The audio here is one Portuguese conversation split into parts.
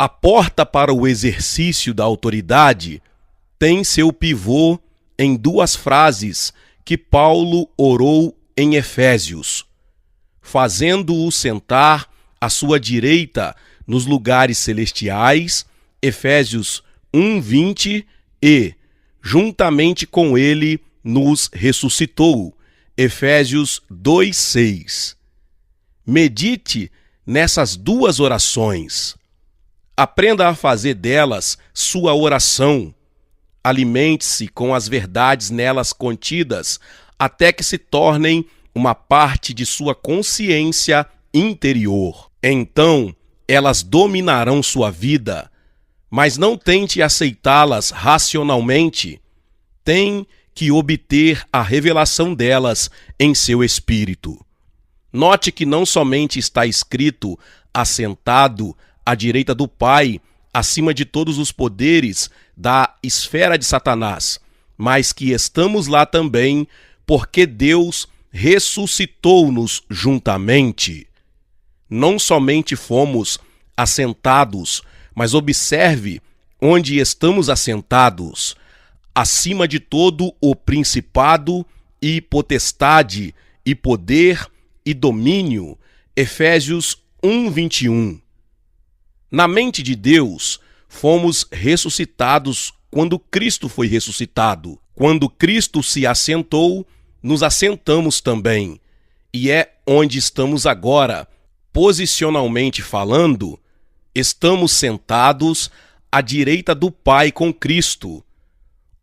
A porta para o exercício da autoridade tem seu pivô em duas frases que Paulo orou em Efésios, fazendo-o sentar à sua direita nos lugares celestiais, Efésios 1:20, e, juntamente com ele, nos ressuscitou, Efésios 2:6. Medite nessas duas orações. Aprenda a fazer delas sua oração. Alimente-se com as verdades nelas contidas, até que se tornem uma parte de sua consciência interior. Então, elas dominarão sua vida, mas não tente aceitá-las racionalmente. Tem que obter a revelação delas em seu espírito. Note que não somente está escrito assentado à direita do Pai, acima de todos os poderes da esfera de Satanás, mas que estamos lá também porque Deus ressuscitou-nos juntamente. Não somente fomos assentados, mas observe onde estamos assentados, acima de todo o principado e potestade e poder e domínio, Efésios 1:21. Na mente de Deus, fomos ressuscitados quando Cristo foi ressuscitado. Quando Cristo se assentou, nos assentamos também. E é onde estamos agora. Posicionalmente falando, estamos sentados à direita do Pai com Cristo.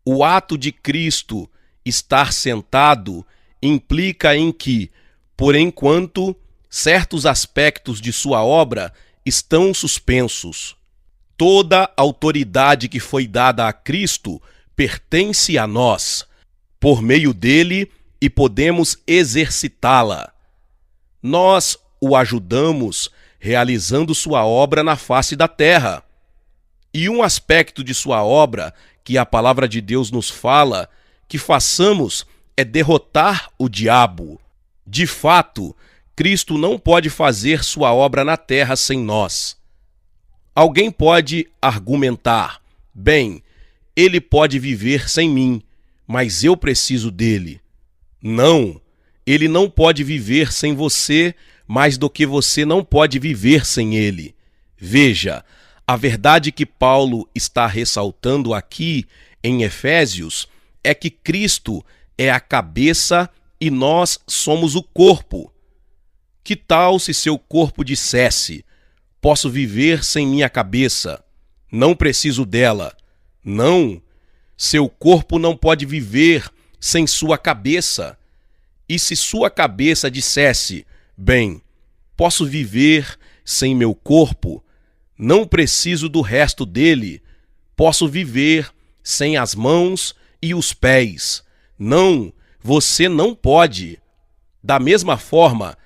O ato de Cristo estar sentado implica em que, por enquanto, certos aspectos de sua obra estão suspensos. Toda autoridade que foi dada a Cristo pertence a nós, por meio dele, e podemos exercitá-la. Nós o ajudamos realizando sua obra na face da terra. E um aspecto de sua obra que a palavra de Deus nos fala que façamos é derrotar o diabo. De fato, Cristo não pode fazer sua obra na terra sem nós. Alguém pode argumentar: bem, ele pode viver sem mim, mas eu preciso dele. Não, ele não pode viver sem você mais do que você não pode viver sem ele. Veja, a verdade que Paulo está ressaltando aqui em Efésios é que Cristo é a cabeça e nós somos o corpo. Que tal se seu corpo dissesse: posso viver sem minha cabeça, não preciso dela? Não, seu corpo não pode viver sem sua cabeça. E se sua cabeça dissesse: bem, posso viver sem meu corpo, não preciso do resto dele, posso viver sem as mãos e os pés. Não, você não pode. Da mesma forma,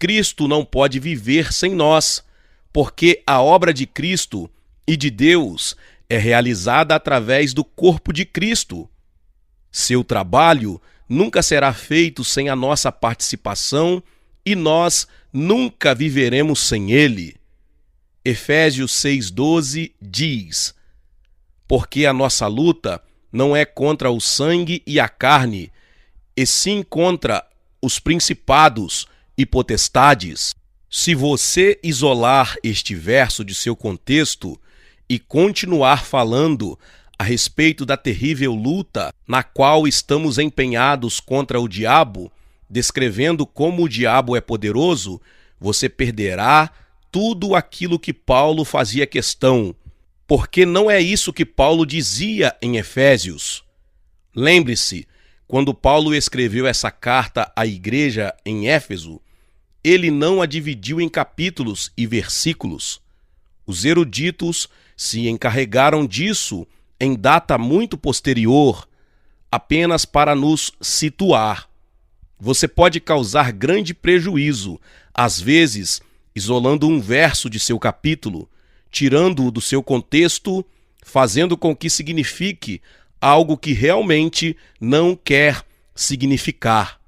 Cristo não pode viver sem nós, porque a obra de Cristo e de Deus é realizada através do corpo de Cristo. Seu trabalho nunca será feito sem a nossa participação e nós nunca viveremos sem ele. Efésios 6:12 diz: porque a nossa luta não é contra o sangue e a carne, e sim contra os principados e potestades. Se você isolar este verso de seu contexto e continuar falando a respeito da terrível luta na qual estamos empenhados contra o diabo, descrevendo como o diabo é poderoso, você perderá tudo aquilo que Paulo fazia questão, porque não é isso que Paulo dizia em Efésios. Lembre-se, quando Paulo escreveu essa carta à igreja em Éfeso, ele não a dividiu em capítulos e versículos. Os eruditos se encarregaram disso em data muito posterior, apenas para nos situar. Você pode causar grande prejuízo, às vezes, isolando um verso de seu capítulo, tirando-o do seu contexto, fazendo com que signifique algo que realmente não quer significar.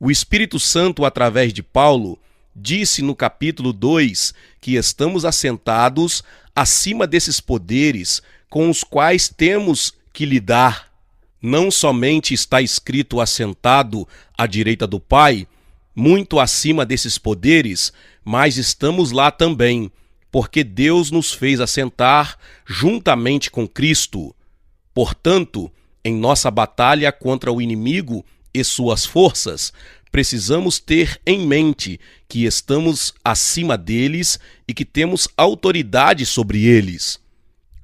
O Espírito Santo, através de Paulo, disse no capítulo 2 que estamos assentados acima desses poderes com os quais temos que lidar. Não somente está escrito assentado à direita do Pai, muito acima desses poderes, mas estamos lá também, porque Deus nos fez assentar juntamente com Cristo. Portanto, em nossa batalha contra o inimigo e suas forças, precisamos ter em mente que estamos acima deles e que temos autoridade sobre eles.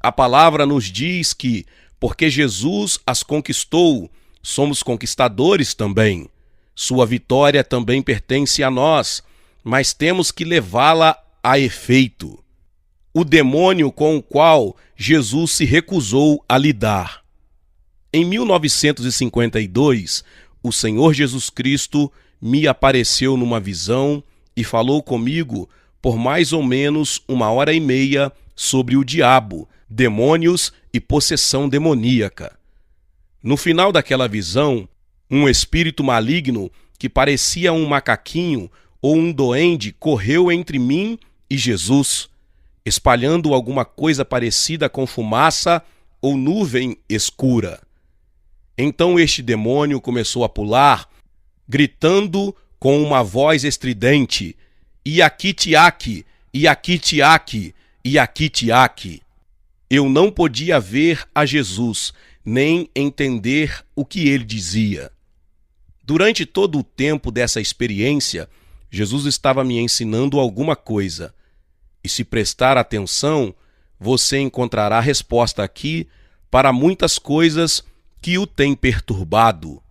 A palavra nos diz que, porque Jesus as conquistou, somos conquistadores também. Sua vitória também pertence a nós, mas temos que levá-la a efeito. O demônio com o qual Jesus se recusou a lidar. Em 1952, o Senhor Jesus Cristo me apareceu numa visão e falou comigo por mais ou menos 1h30 sobre o diabo, demônios e possessão demoníaca. No final daquela visão, um espírito maligno que parecia um macaquinho ou um duende correu entre mim e Jesus, espalhando alguma coisa parecida com fumaça ou nuvem escura. Então este demônio começou a pular, gritando com uma voz estridente: Iakitiaki, Iakitiaki, Iakitiaki. Eu não podia ver a Jesus, nem entender o que ele dizia. Durante todo o tempo dessa experiência, Jesus estava me ensinando alguma coisa. E se prestar atenção, você encontrará resposta aqui para muitas coisas que o têm perturbado.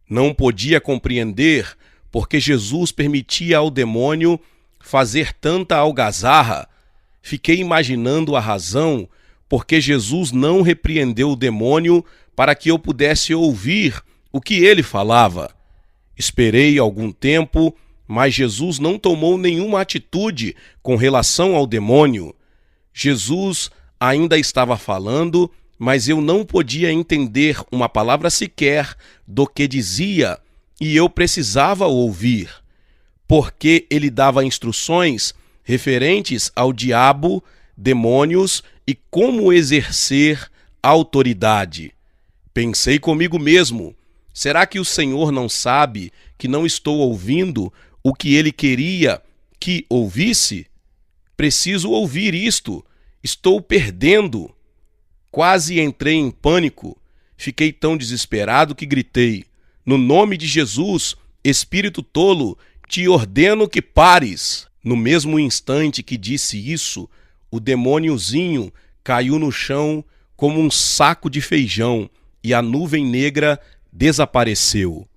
Não podia compreender porque Jesus permitia ao demônio fazer tanta algazarra. Fiquei imaginando a razão porque Jesus não repreendeu o demônio para que eu pudesse ouvir o que ele falava. Esperei algum tempo, mas Jesus não tomou nenhuma atitude com relação ao demônio. Jesus ainda estava falando, mas eu não podia entender uma palavra sequer do que dizia, e eu precisava ouvir, porque ele dava instruções referentes ao diabo, demônios e como exercer autoridade. Pensei comigo mesmo: será que o Senhor não sabe que não estou ouvindo o que ele queria que ouvisse? Preciso ouvir isto. Estou perdendo. Quase entrei em pânico. Fiquei tão desesperado que gritei: no nome de Jesus, espírito tolo, te ordeno que pares. No mesmo instante que disse isso, o demôniozinho caiu no chão como um saco de feijão e a nuvem negra desapareceu.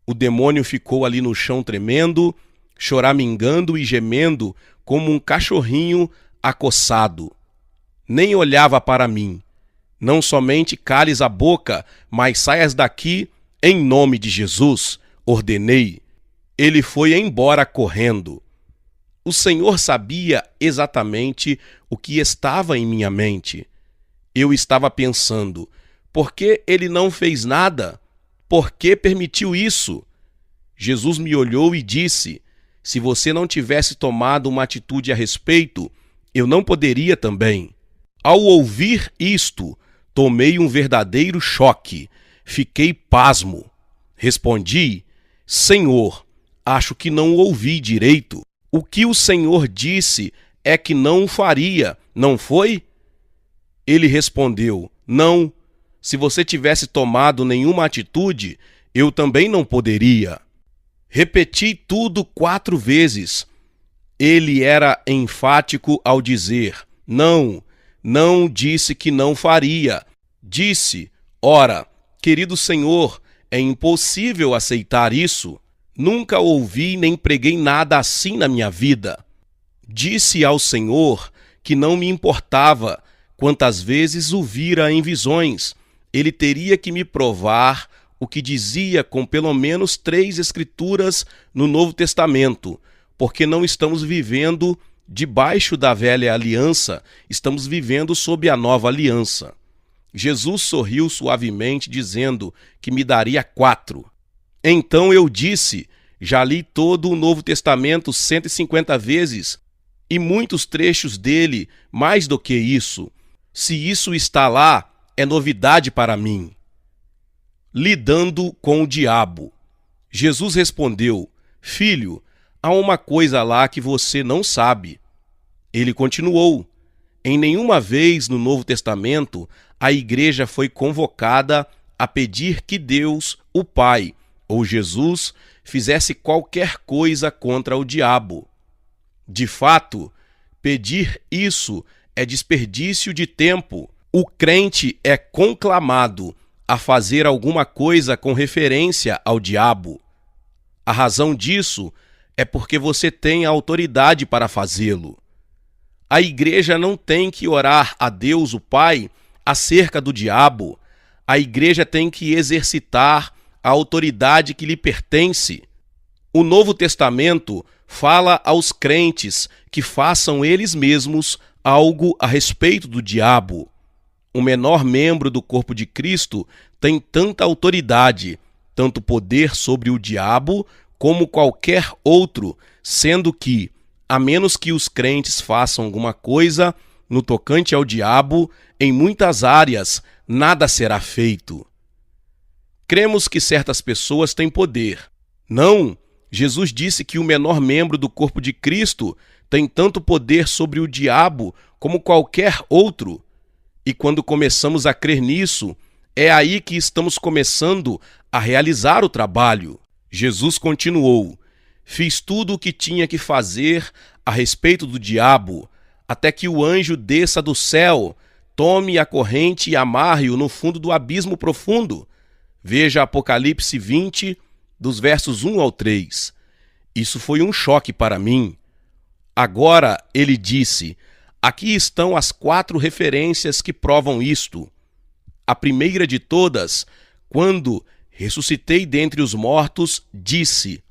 O demônio ficou ali no chão tremendo, choramingando e gemendo como um cachorrinho acossado. Nem olhava para mim. Não somente cales a boca, mas saias daqui em nome de Jesus, ordenei. Ele foi embora correndo. O Senhor sabia exatamente o que estava em minha mente. Eu estava pensando: por que ele não fez nada? Por que permitiu isso? Jesus me olhou e disse: se você não tivesse tomado uma atitude a respeito, eu não poderia também. Ao ouvir isto, tomei um verdadeiro choque. Fiquei pasmo. Respondi: Senhor, acho que não ouvi direito. O que o Senhor disse é que não o faria, não foi? Ele respondeu: não. Se você tivesse tomado nenhuma atitude, eu também não poderia. Repeti tudo 4 vezes. Ele era enfático ao dizer: não, não disse que não faria. Disse: ora, querido Senhor, é impossível aceitar isso. Nunca ouvi nem preguei nada assim na minha vida. Disse ao Senhor que não me importava quantas vezes o vira em visões. Ele teria que me provar o que dizia com pelo menos 3 escrituras no Novo Testamento, porque não estamos vivendo debaixo da velha aliança, estamos vivendo sob a nova aliança. Jesus sorriu suavemente, dizendo que me daria 4. Então eu disse: Já li todo o Novo Testamento 150 vezes e muitos trechos dele mais do que isso. Se isso está lá, é novidade para mim. Lidando com o diabo. Jesus respondeu: Filho, há uma coisa lá que você não sabe. Ele continuou: Em nenhuma vez no Novo Testamento a igreja foi convocada a pedir que Deus, o Pai, ou Jesus, fizesse qualquer coisa contra o diabo. De fato, pedir isso é desperdício de tempo. O crente é conclamado a fazer alguma coisa com referência ao diabo. A razão disso é porque você tem a autoridade para fazê-lo. A igreja não tem que orar a Deus, o Pai, acerca do diabo. A igreja tem que exercitar a autoridade que lhe pertence. O Novo Testamento fala aos crentes que façam eles mesmos algo a respeito do diabo. O menor membro do corpo de Cristo tem tanta autoridade, tanto poder sobre o diabo como qualquer outro, sendo que, a menos que os crentes façam alguma coisa no tocante ao diabo, em muitas áreas nada será feito. Cremos que certas pessoas têm poder. Não, Jesus disse que o menor membro do corpo de Cristo tem tanto poder sobre o diabo como qualquer outro. E quando começamos a crer nisso, é aí que estamos começando a realizar o trabalho. Jesus continuou: Fiz tudo o que tinha que fazer a respeito do diabo, até que o anjo desça do céu, tome a corrente e amarre-o no fundo do abismo profundo. Veja Apocalipse 20, dos versos 1 ao 3. Isso foi um choque para mim. Agora, ele disse, aqui estão as 4 referências que provam isto. A primeira de todas, quando ressuscitei dentre os mortos, disse: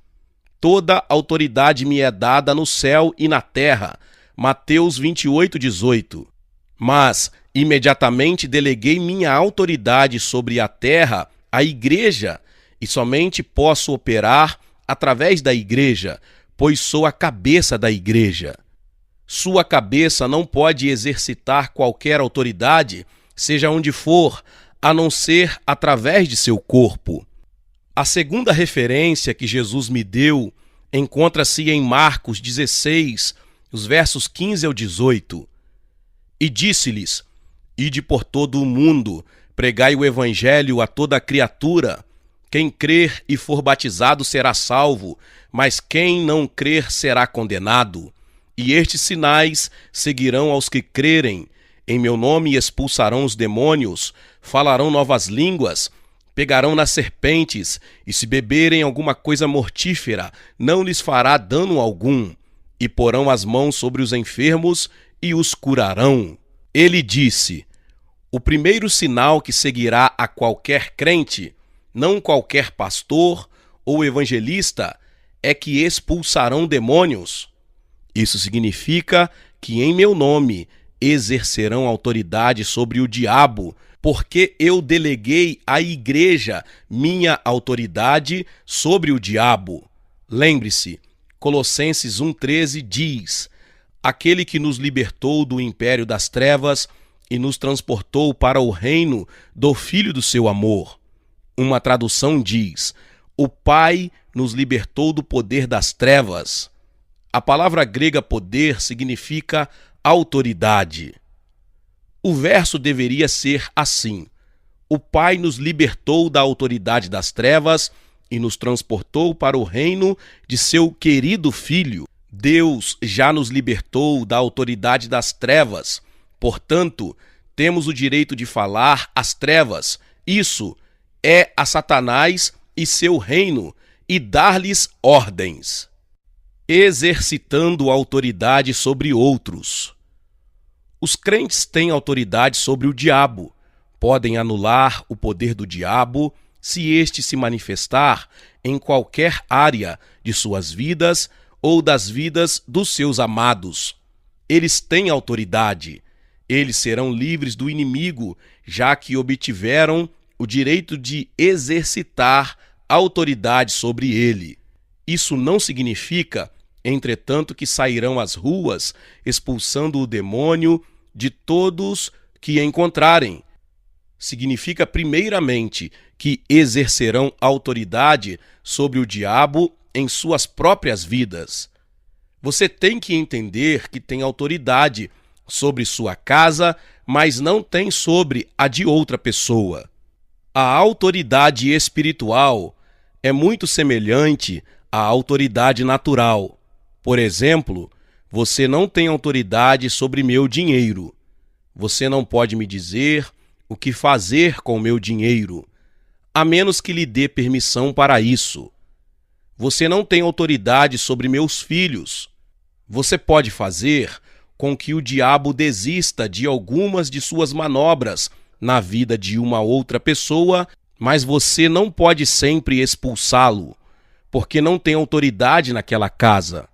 Toda autoridade me é dada no céu e na terra. Mateus 28, 18. Mas, imediatamente deleguei minha autoridade sobre a terra à igreja, e somente posso operar através da igreja, pois sou a cabeça da igreja. Sua cabeça não pode exercitar qualquer autoridade, seja onde for, a não ser através de seu corpo. A segunda referência que Jesus me deu encontra-se em Marcos 16, os versos 15 ao 18. E disse-lhes: Ide por todo o mundo, pregai o evangelho a toda criatura. Quem crer e for batizado será salvo, mas quem não crer será condenado. E estes sinais seguirão aos que crerem. Em meu nome expulsarão os demônios, falarão novas línguas, pegarão nas serpentes, e se beberem alguma coisa mortífera, não lhes fará dano algum. E porão as mãos sobre os enfermos e os curarão. Ele disse: O primeiro sinal que seguirá a qualquer crente, não qualquer pastor ou evangelista, é que expulsarão demônios. Isso significa que em meu nome exercerão autoridade sobre o diabo, porque eu deleguei à igreja minha autoridade sobre o diabo. Lembre-se, Colossenses 1,13 diz: Aquele que nos libertou do império das trevas e nos transportou para o reino do Filho do seu amor. Uma tradução diz: O Pai nos libertou do poder das trevas. A palavra grega poder significa autoridade. O verso deveria ser assim: O Pai nos libertou da autoridade das trevas e nos transportou para o reino de seu querido Filho. Deus já nos libertou da autoridade das trevas. Portanto, temos o direito de falar às trevas. Isso é a Satanás e seu reino, e dar-lhes ordens. Exercitando autoridade sobre outros. Os crentes têm autoridade sobre o diabo. Podem anular o poder do diabo se este se manifestar em qualquer área de suas vidas ou das vidas dos seus amados. Eles têm autoridade. Eles serão livres do inimigo, já que obtiveram o direito de exercitar autoridade sobre ele. Isso não significa, entretanto, que sairão às ruas expulsando o demônio de todos que encontrarem. Significa, primeiramente, que exercerão autoridade sobre o diabo em suas próprias vidas. Você tem que entender que tem autoridade sobre sua casa, mas não tem sobre a de outra pessoa. A autoridade espiritual é muito semelhante à autoridade natural. Por exemplo, você não tem autoridade sobre meu dinheiro. Você não pode me dizer o que fazer com meu dinheiro, a menos que lhe dê permissão para isso. Você não tem autoridade sobre meus filhos. Você pode fazer com que o diabo desista de algumas de suas manobras na vida de uma outra pessoa, mas você não pode sempre expulsá-lo, porque não tem autoridade naquela casa.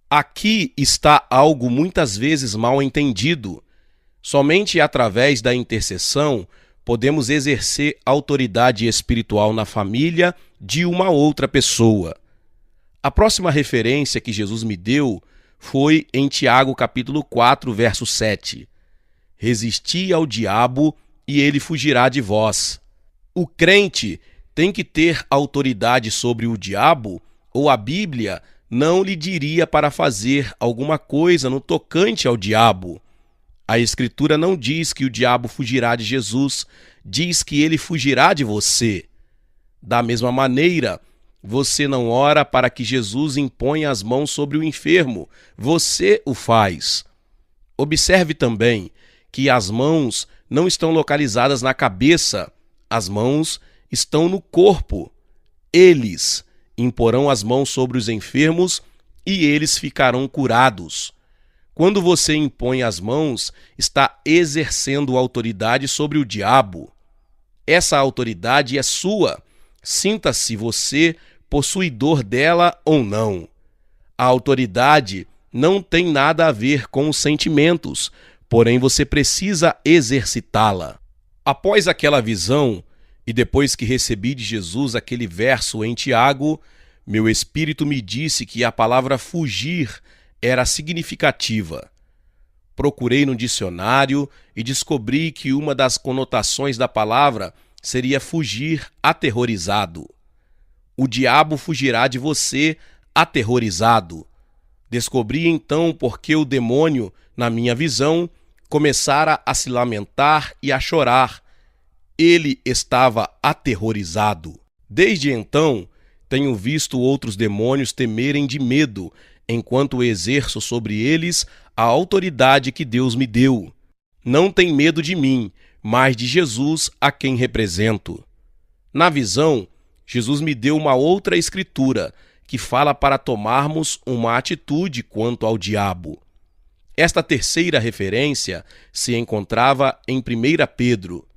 Aqui está algo muitas vezes mal entendido. Somente através da intercessão podemos exercer autoridade espiritual na família de uma outra pessoa. A próxima referência que Jesus me deu foi em Tiago capítulo 4, verso 7. Resisti ao diabo e ele fugirá de vós. O crente tem que ter autoridade sobre o diabo, ou a Bíblia não lhe diria para fazer alguma coisa no tocante ao diabo. A Escritura não diz que o diabo fugirá de Jesus, diz que ele fugirá de você. Da mesma maneira, você não ora para que Jesus imponha as mãos sobre o enfermo, você o faz. Observe também que as mãos não estão localizadas na cabeça, as mãos estão no corpo. Eles imporão as mãos sobre os enfermos e eles ficarão curados. Quando você impõe as mãos, está exercendo autoridade sobre o diabo. Essa autoridade é sua. Sinta-se você possuidor dela ou não. A autoridade não tem nada a ver com os sentimentos, porém você precisa exercitá-la. Após aquela visão, e depois que recebi de Jesus aquele verso em Tiago, meu espírito me disse que a palavra fugir era significativa. Procurei no dicionário e descobri que uma das conotações da palavra seria fugir aterrorizado. O diabo fugirá de você aterrorizado. Descobri então porque o demônio, na minha visão, começara a se lamentar e a chorar. Ele estava aterrorizado. Desde então, tenho visto outros demônios temerem de medo, enquanto exerço sobre eles a autoridade que Deus me deu. Não tem medo de mim, mas de Jesus, a quem represento. Na visão, Jesus me deu uma outra escritura, que fala para tomarmos uma atitude quanto ao diabo. Esta terceira referência se encontrava em 1 Pedro.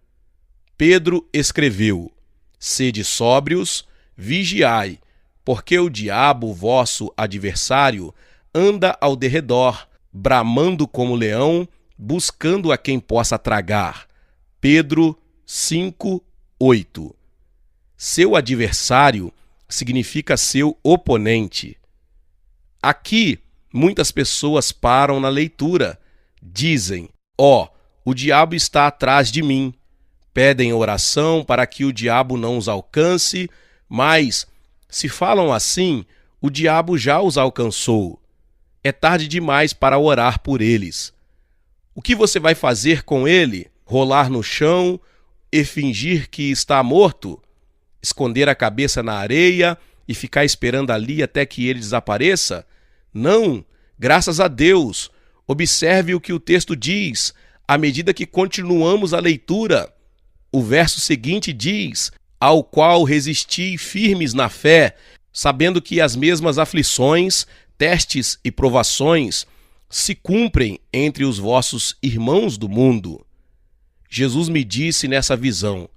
Pedro escreveu: sede sóbrios, vigiai, porque o diabo, vosso adversário, anda ao derredor, bramando como leão, buscando a quem possa tragar. Pedro 5:8. Seu adversário significa seu oponente. Aqui, muitas pessoas param na leitura. Dizem: o diabo está atrás de mim. Pedem oração para que o diabo não os alcance, mas, se falam assim, o diabo já os alcançou. É tarde demais para orar por eles. O que você vai fazer com ele? Rolar no chão e fingir que está morto? Esconder a cabeça na areia e ficar esperando ali até que ele desapareça? Não, graças a Deus. Observe o que o texto diz, à medida que continuamos a leitura. O verso seguinte diz: ao qual resisti firmes na fé, sabendo que as mesmas aflições, testes e provações se cumprem entre os vossos irmãos do mundo. Jesus me disse nessa visão: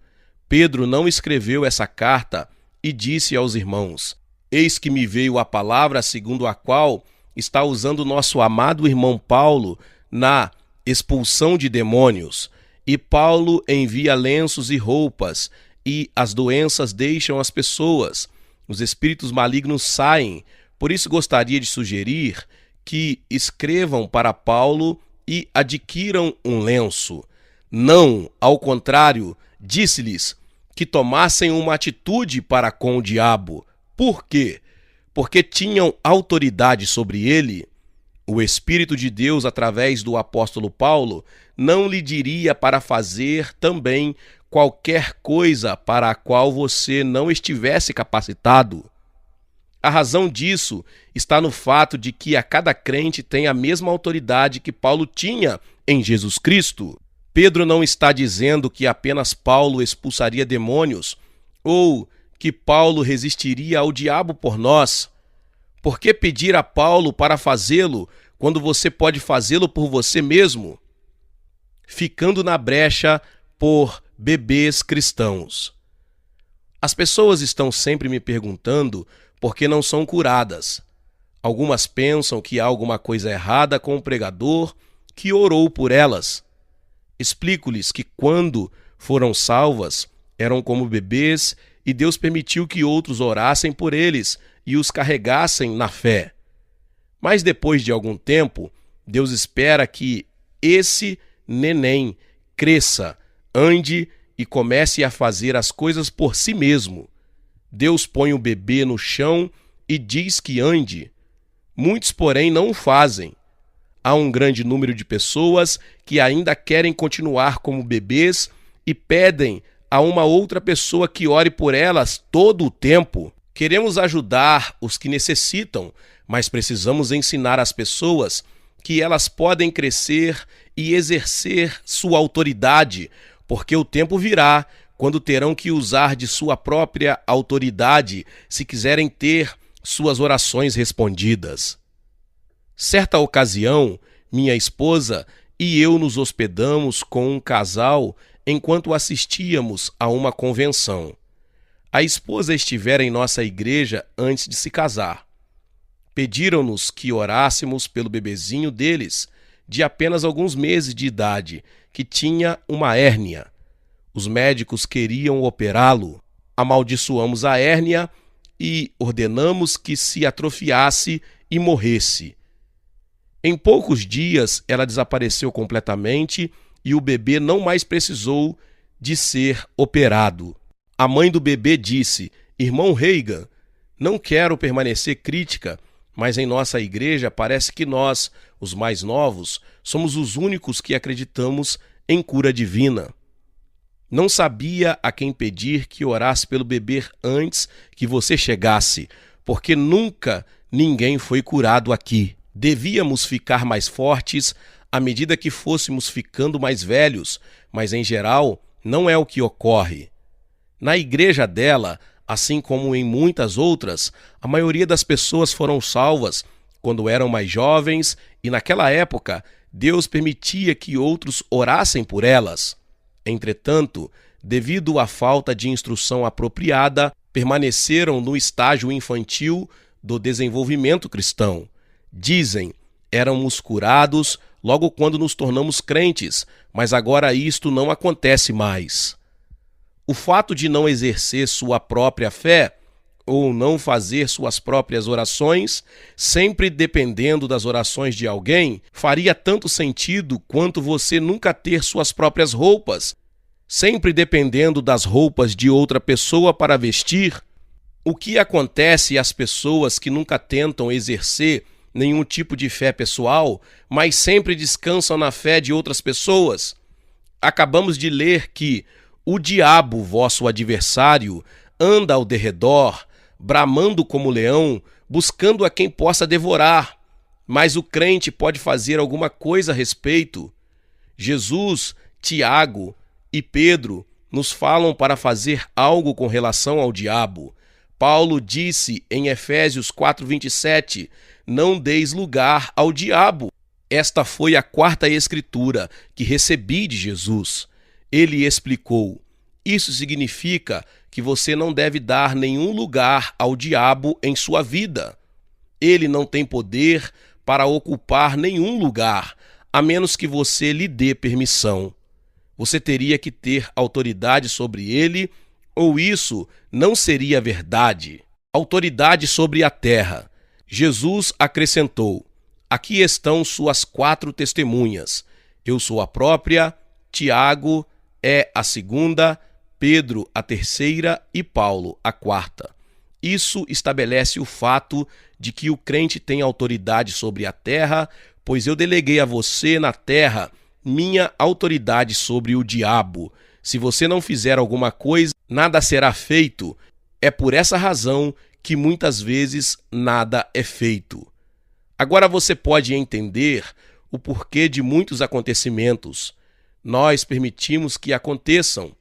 Pedro não escreveu essa carta e disse aos irmãos: eis que me veio a palavra segundo a qual está usando nosso amado irmão Paulo na expulsão de demônios. E Paulo envia lenços e roupas, e as doenças deixam as pessoas, os espíritos malignos saem. Por isso gostaria de sugerir que escrevam para Paulo e adquiram um lenço. Não, ao contrário, disse-lhes que tomassem uma atitude para com o diabo. Por quê? Porque tinham autoridade sobre ele. O Espírito de Deus, através do apóstolo Paulo, não lhe diria para fazer também qualquer coisa para a qual você não estivesse capacitado. A razão disso está no fato de que a cada crente tem a mesma autoridade que Paulo tinha em Jesus Cristo. Pedro não está dizendo que apenas Paulo expulsaria demônios ou que Paulo resistiria ao diabo por nós. Por que pedir a Paulo para fazê-lo quando você pode fazê-lo por você mesmo? Ficando na brecha por bebês cristãos. As pessoas estão sempre me perguntando por que não são curadas. Algumas pensam que há alguma coisa errada com o pregador que orou por elas. Explico-lhes que quando foram salvas, eram como bebês e Deus permitiu que outros orassem por eles e os carregassem na fé. Mas depois de algum tempo, Deus espera que esse neném cresça, ande e comece a fazer as coisas por si mesmo. Deus põe o bebê no chão e diz que ande. Muitos, porém, não o fazem. Há um grande número de pessoas que ainda querem continuar como bebês e pedem a uma outra pessoa que ore por elas todo o tempo. Queremos ajudar os que necessitam, mas precisamos ensinar as pessoas que elas podem crescer e exercer sua autoridade, porque o tempo virá quando terão que usar de sua própria autoridade se quiserem ter suas orações respondidas. Certa ocasião, minha esposa e eu nos hospedamos com um casal enquanto assistíamos a uma convenção. A esposa estivera em nossa igreja antes de se casar. Pediram-nos que orássemos pelo bebezinho deles, de apenas alguns meses de idade, que tinha uma hérnia. Os médicos queriam operá-lo. Amaldiçoamos a hérnia e ordenamos que se atrofiasse e morresse. Em poucos dias, ela desapareceu completamente e o bebê não mais precisou de ser operado. A mãe do bebê disse: "Irmão Reagan, não quero permanecer crítica, mas em nossa igreja parece que nós, os mais novos, somos os únicos que acreditamos em cura divina. Não sabia a quem pedir que orasse pelo bebê antes que você chegasse, porque nunca ninguém foi curado aqui. Devíamos ficar mais fortes à medida que fôssemos ficando mais velhos, mas em geral não é o que ocorre. Na igreja dela, assim como em muitas outras, a maioria das pessoas foram salvas quando eram mais jovens e naquela época Deus permitia que outros orassem por elas. Entretanto, devido à falta de instrução apropriada, permaneceram no estágio infantil do desenvolvimento cristão. Dizem, éramos curados logo quando nos tornamos crentes, mas agora isto não acontece mais. O fato de não exercer sua própria fé ou não fazer suas próprias orações, sempre dependendo das orações de alguém, faria tanto sentido quanto você nunca ter suas próprias roupas, sempre dependendo das roupas de outra pessoa para vestir. O que acontece às pessoas que nunca tentam exercer nenhum tipo de fé pessoal, mas sempre descansam na fé de outras pessoas? Acabamos de ler que o diabo, vosso adversário, anda ao derredor, bramando como leão, buscando a quem possa devorar. Mas o crente pode fazer alguma coisa a respeito. Jesus, Tiago e Pedro nos falam para fazer algo com relação ao diabo. Paulo disse em Efésios 4:27, não deis lugar ao diabo. Esta foi a quarta escritura que recebi de Jesus. Ele explicou: isso significa que você não deve dar nenhum lugar ao diabo em sua vida. Ele não tem poder para ocupar nenhum lugar, a menos que você lhe dê permissão. Você teria que ter autoridade sobre ele, ou isso não seria verdade. Autoridade sobre a terra. Jesus acrescentou: aqui estão suas 4 testemunhas. Eu sou a própria, Tiago é a segunda, Pedro a terceira e Paulo a quarta. Isso estabelece o fato de que o crente tem autoridade sobre a terra, pois eu deleguei a você na terra minha autoridade sobre o diabo. Se você não fizer alguma coisa, nada será feito. É por essa razão que muitas vezes nada é feito. Agora você pode entender o porquê de muitos acontecimentos. Nós permitimos que aconteçam,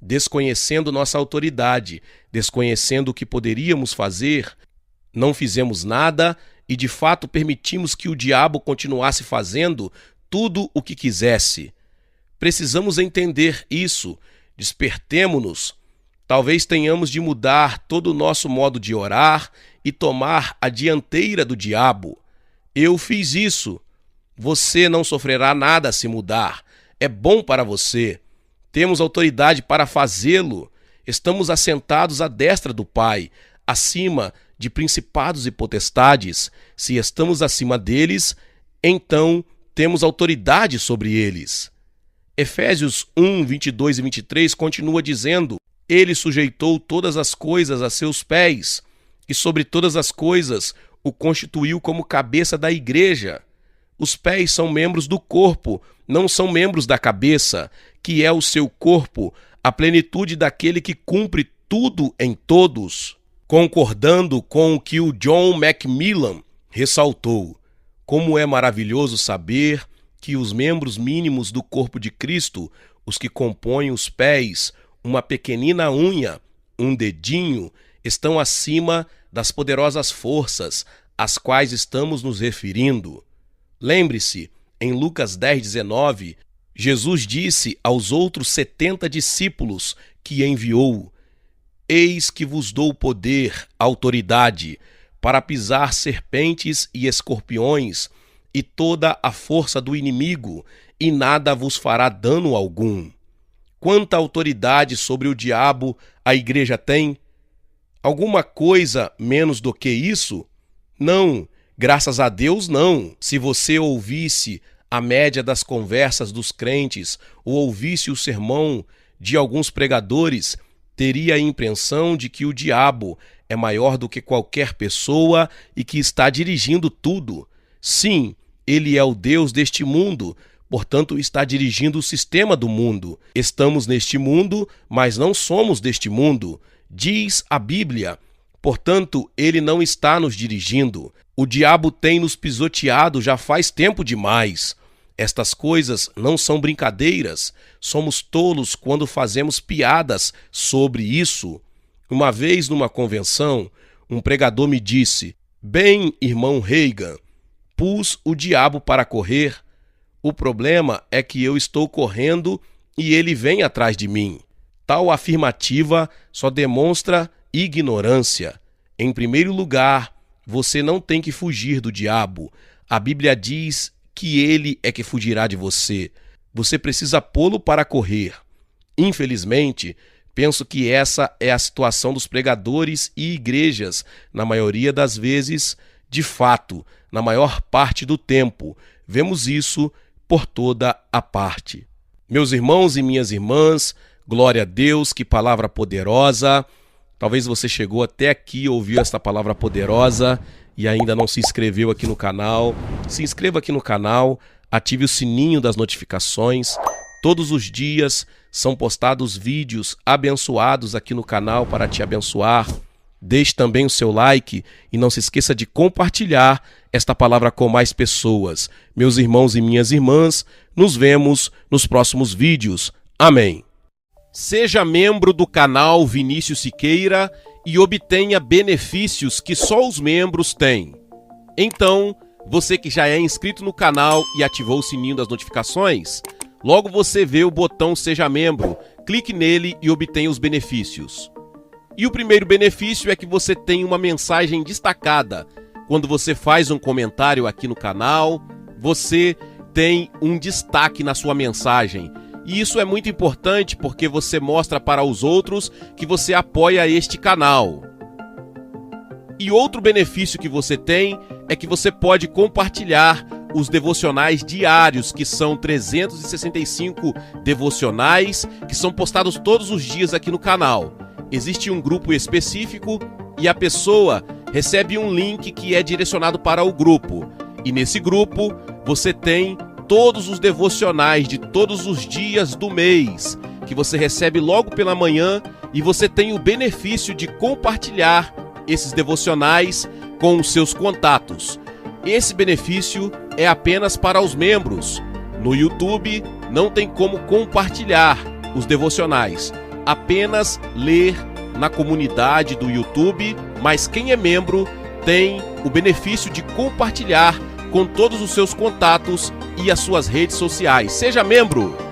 desconhecendo nossa autoridade, desconhecendo o que poderíamos fazer, não fizemos nada e de fato permitimos que o diabo continuasse fazendo tudo o que quisesse. Precisamos entender isso, despertemo-nos. Talvez tenhamos de mudar todo o nosso modo de orar e tomar a dianteira do diabo. Eu fiz isso. Você não sofrerá nada se mudar. É bom para você. Temos autoridade para fazê-lo. Estamos assentados à destra do Pai, acima de principados e potestades. Se estamos acima deles, então temos autoridade sobre eles. Efésios 1, 22 e 23 continua dizendo: ele sujeitou todas as coisas a seus pés, e sobre todas as coisas o constituiu como cabeça da igreja. Os pés são membros do corpo, não são membros da cabeça, que é o seu corpo, a plenitude daquele que cumpre tudo em todos. Concordando com o que o John Macmillan ressaltou, como é maravilhoso saber que os membros mínimos do corpo de Cristo, os que compõem os pés, uma pequenina unha, um dedinho, estão acima das poderosas forças às quais estamos nos referindo. Lembre-se, em Lucas 10:19, Jesus disse aos outros 70 discípulos que enviou: eis que vos dou poder, autoridade, para pisar serpentes e escorpiões e toda a força do inimigo, e nada vos fará dano algum. Quanta autoridade sobre o diabo a igreja tem? Alguma coisa menos do que isso? Não, graças a Deus não. Se você ouvisse a média das conversas dos crentes ou ouvisse o sermão de alguns pregadores, teria a impressão de que o diabo é maior do que qualquer pessoa e que está dirigindo tudo. Sim, ele é o Deus deste mundo, portanto está dirigindo o sistema do mundo. Estamos neste mundo, mas não somos deste mundo, diz a Bíblia. Portanto, ele não está nos dirigindo. O diabo tem nos pisoteado já faz tempo demais. Estas coisas não são brincadeiras. Somos tolos quando fazemos piadas sobre isso. Uma vez numa convenção, um pregador me disse: bem, irmão Reagan, pus o diabo para correr. O problema é que eu estou correndo e ele vem atrás de mim. Tal afirmativa só demonstra ignorância. Em primeiro lugar, você não tem que fugir do diabo. A Bíblia diz que ele é que fugirá de você. Você precisa pô-lo para correr. Infelizmente, penso que essa é a situação dos pregadores e igrejas, na maioria das vezes, de fato, na maior parte do tempo. Vemos isso por toda a parte. Meus irmãos e minhas irmãs, glória a Deus, que palavra poderosa. Talvez você chegou até aqui, ouviu esta palavra poderosa e ainda não se inscreveu aqui no canal. Se inscreva aqui no canal, ative o sininho das notificações. Todos os dias são postados vídeos abençoados aqui no canal para te abençoar. Deixe também o seu like e não se esqueça de compartilhar esta palavra com mais pessoas. Meus irmãos e minhas irmãs, nos vemos nos próximos vídeos. Amém. Seja membro do canal Vinícius Siqueira e obtenha benefícios que só os membros têm. Então, você que já é inscrito no canal e ativou o sininho das notificações, logo você vê o botão Seja Membro, clique nele e obtenha os benefícios. E o primeiro benefício é que você tem uma mensagem destacada. Quando você faz um comentário aqui no canal, você tem um destaque na sua mensagem. E isso é muito importante porque você mostra para os outros que você apoia este canal. E outro benefício que você tem é que você pode compartilhar os devocionais diários, que são 365 devocionais que são postados todos os dias aqui no canal. Existe um grupo específico e a pessoa recebe um link que é direcionado para o grupo. E nesse grupo você tem todos os devocionais de todos os dias do mês, que você recebe logo pela manhã, e você tem o benefício de compartilhar esses devocionais com os seus contatos. Esse benefício é apenas para os membros. No YouTube não tem como compartilhar os devocionais, apenas ler na comunidade do YouTube, mas quem é membro tem o benefício de compartilhar com todos os seus contatos e as suas redes sociais. Seja membro!